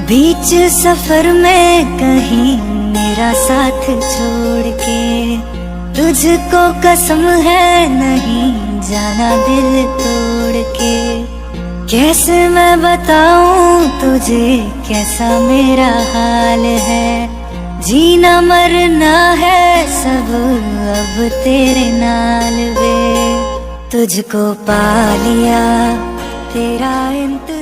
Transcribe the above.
बीच सफर में कहीं मेरा साथ छोड़ के, तुझको कसम है नहीं जाना दिल तोड़ के। कैसे मैं बताऊं तुझे कैसा मेरा हाल है, जीना मरना है सब अब तेरे नाल वे। तुझको पा लिया तेरा इंतजार